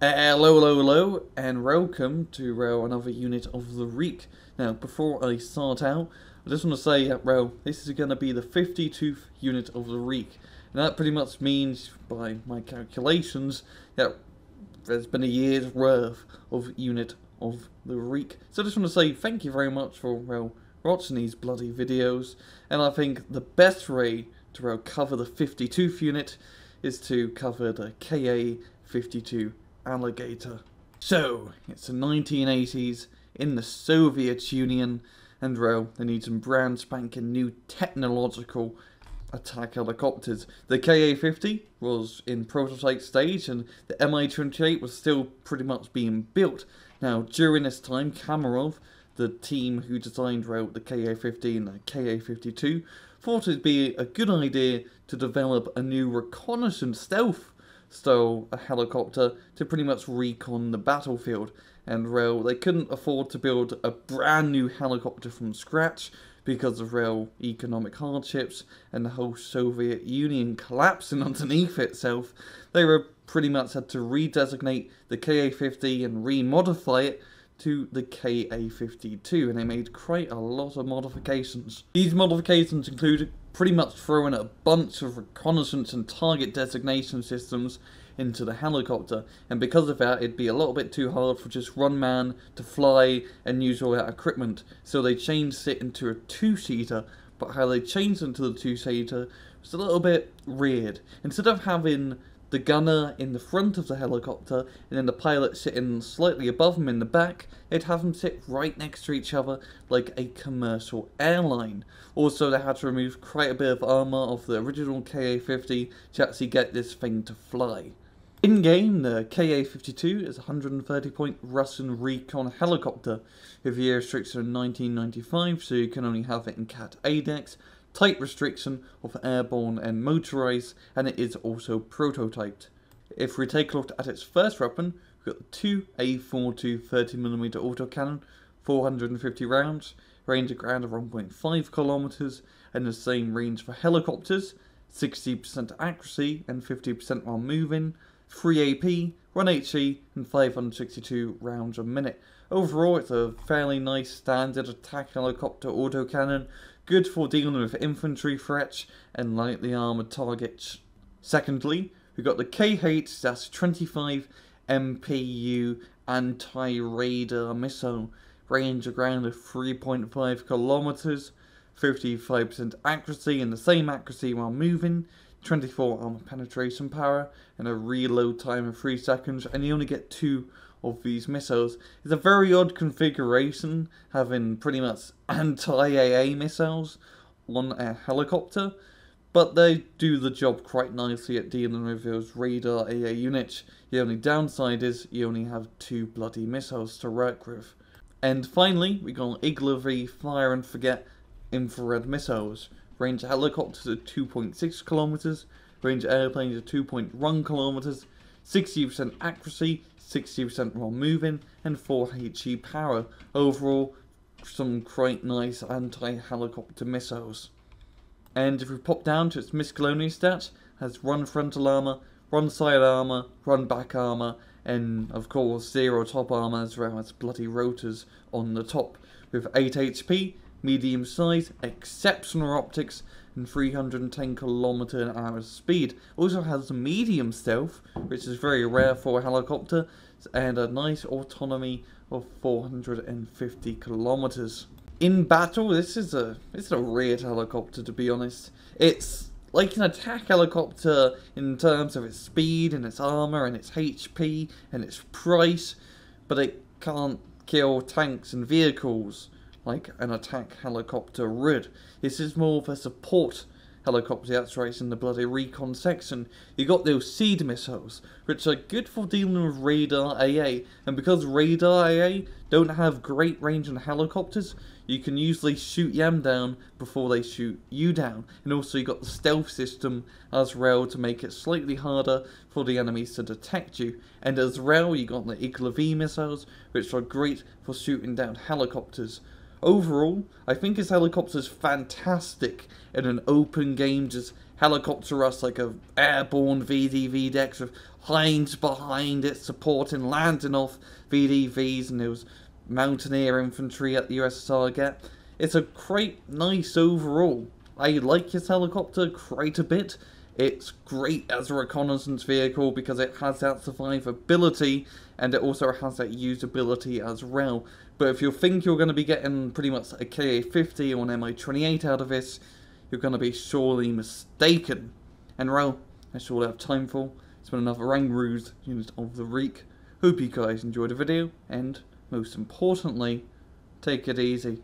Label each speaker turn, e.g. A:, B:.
A: Hello, and welcome to another unit of the week. Now, before I start out, I just want to say that, this is going to be the 52nd unit of the week. And that pretty much means, by my calculations, that there's been a year's worth of unit of the week. So I just want to say thank you very much for, watching these bloody videos. And I think the best way to, cover the 52nd unit is to cover the KA-52 alligator. So, it's the 1980s in the Soviet Union, and they need some brand spanking new technological attack helicopters. The KA-50 was in prototype stage, and the Mi-28 was still pretty much being built. Now, during this time, Kamarov, the team who designed the KA-50 and the KA-52, thought it'd be a good idea to develop a new reconnaissance stealth stole a helicopter to pretty much recon the battlefield, and they couldn't afford to build a brand new helicopter from scratch because of economic hardships and the whole Soviet Union collapsing underneath itself. They were pretty much had to redesignate the KA-50 and remodify it to the KA-52, and they made quite a lot of modifications. These modifications included pretty much throwing a bunch of reconnaissance and target designation systems into the helicopter, and because of that it'd be a little bit too hard for just one man to fly and use all that equipment, so they changed it into a two-seater. But how they changed into the two-seater was a little bit weird. Instead of having the gunner in the front of the helicopter and then the pilot sitting slightly above him in the back, they'd have them sit right next to each other like a commercial airline. Also, they had to remove quite a bit of armour off the original KA-50 to actually get this thing to fly. In-game, the KA-52 is a 130-point Russian recon helicopter with year restriction in 1995, so you can only have it in Cat A decks, tight restriction of airborne and motorized, and it is also prototyped. If we take a look at its first weapon, we've got the 2A42 30mm autocannon, 450 rounds, range of around 1.5 kilometers, and the same range for helicopters, 60% accuracy and 50% while moving, 3 AP, 1 HE, and 562 rounds a minute. Overall, it's a fairly nice standard attack helicopter autocannon, good for dealing with infantry threats and lightly armoured targets. Secondly, we've got the KH-25 MPU anti-radar missile, range around 3.5 kilometers, 55% accuracy and the same accuracy while moving, 24 armor penetration power, and a reload time of 3 seconds, and you only get 2 of these missiles. It's a very odd configuration, having pretty much anti-AA missiles on a helicopter, but they do the job quite nicely at dealing with those radar AA units. The only downside is you only have 2 bloody missiles to work with. And finally, we got Iglovy fire and forget infrared missiles. Range of helicopters at 2.6 kilometers, range of airplanes at 2.1 kilometers, 60% accuracy, 60% while moving, and 4 HE power. Overall, some quite nice anti-helicopter missiles. And if we pop down to its miscellaneous stats, has 1 frontal armor, 1 side armor, 1 back armor, and of course 0 top armor as well as bloody rotors on the top, with 8 HP, medium size, exceptional optics, and 310 km/h speed. Also has medium stealth, which is very rare for a helicopter, and a nice autonomy of 450 kilometers. In battle, this is a weird helicopter, to be honest. It's like an attack helicopter in terms of its speed and its armor and its HP and its price, but it can't kill tanks and vehicles like an attack helicopter would. This is more of a support helicopter. That's right, in the bloody recon section. You got those seed missiles, which are good for dealing with radar AA, and because radar AA don't have great range on helicopters, you can usually shoot them down before they shoot you down. And also you got the stealth system as well to make it slightly harder for the enemies to detect you. And as well, you got the Iglovy missiles, which are great for shooting down helicopters. Overall, I think his helicopter is fantastic in an open game, just helicopter us like a airborne VDV decks with Heinz behind it supporting landing off VDVs, and there was mountaineer infantry at the USSR get. It's a quite nice overall. I like this helicopter quite a bit. It's great as a reconnaissance vehicle because it has that survivability and it also has that usability as well. But if you think you're going to be getting pretty much a KA-50 or an Mi-28 out of this, you're going to be sorely mistaken. And well, that's all I have time for. It's been another Rangroo's unit of the week. Hope you guys enjoyed the video, and most importantly, take it easy.